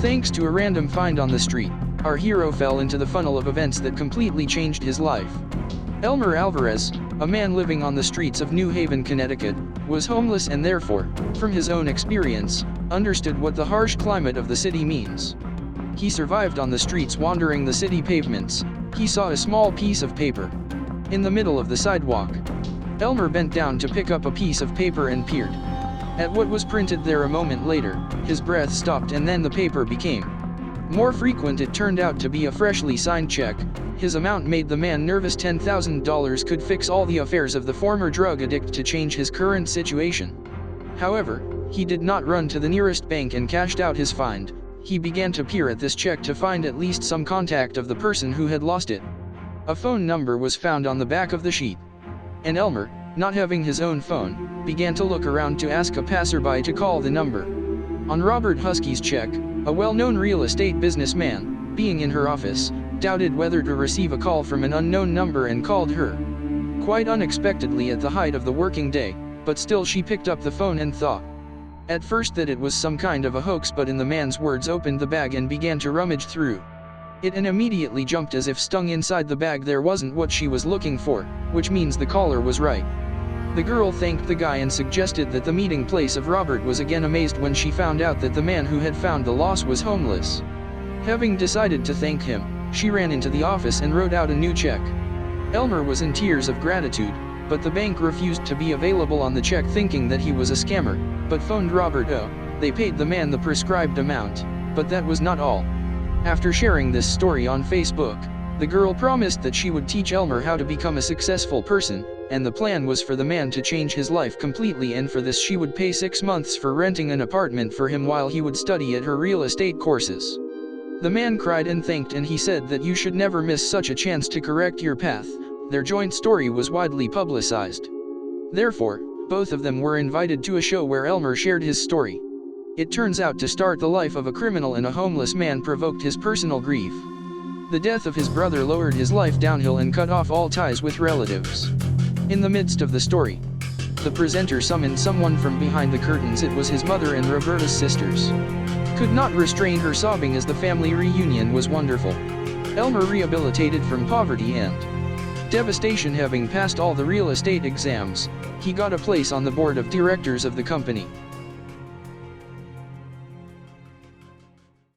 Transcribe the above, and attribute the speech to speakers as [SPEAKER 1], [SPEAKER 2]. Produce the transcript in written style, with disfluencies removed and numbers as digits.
[SPEAKER 1] Thanks to a random find on the street, our hero fell into the funnel of events that completely changed his life. Elmer Alvarez, a man living on the streets of New Haven, Connecticut, was homeless and therefore, from his own experience, understood what the harsh climate of the city means. He survived on the streets wandering the city pavements. He saw a small piece of paper in the middle of the sidewalk. Elmer bent down to pick up a piece of paper and peered at what was printed there. A moment later, his breath stopped and then the paper became more frequent. It turned out to be a freshly signed check. His amount made the man nervous. $10,000 could fix all the affairs of the former drug addict to change his current situation. However, he did not run to the nearest bank and cashed out his find. He began to peer at this check to find at least some contact of the person who had lost it. A phone number was found on the back of the sheet. And Elmer, not having his own phone, began to look around to ask a passerby to call the number. On Robert Husky's check, a well-known real estate businessman, being in her office, doubted whether to receive a call from an unknown number and called her. Quite unexpectedly at the height of the working day, but still she picked up the phone and thought at first that it was some kind of a hoax, but in the man's words opened the bag and began to rummage through it and immediately jumped as if stung. Inside the bag there wasn't what she was looking for, which means the caller was right. The girl thanked the guy and suggested that the meeting place of Robert was again amazed when she found out that the man who had found the loss was homeless. Having decided to thank him, she ran into the office and wrote out a new check. Elmer was in tears of gratitude, but the bank refused to be available on the check, thinking that he was a scammer, but phoned Robert. They paid the man the prescribed amount, but that was not all. After sharing this story on Facebook, the girl promised that she would teach Elmer how to become a successful person, and the plan was for the man to change his life completely, and for this she would pay 6 months for renting an apartment for him while he would study at her real estate courses. The man cried and thanked, and he said that you should never miss such a chance to correct your path. Their joint story was widely publicized. Therefore, both of them were invited to a show where Elmer shared his story. It turns out to start the life of a criminal and a homeless man provoked his personal grief. The death of his brother lowered his life downhill and cut off all ties with relatives. In the midst of the story, the presenter summoned someone from behind the curtains. It was his mother and Roberta's sisters. Could not restrain her sobbing as the family reunion was wonderful. Elmer rehabilitated from poverty and devastation. Having passed all the real estate exams, he got a place on the board of directors of the company.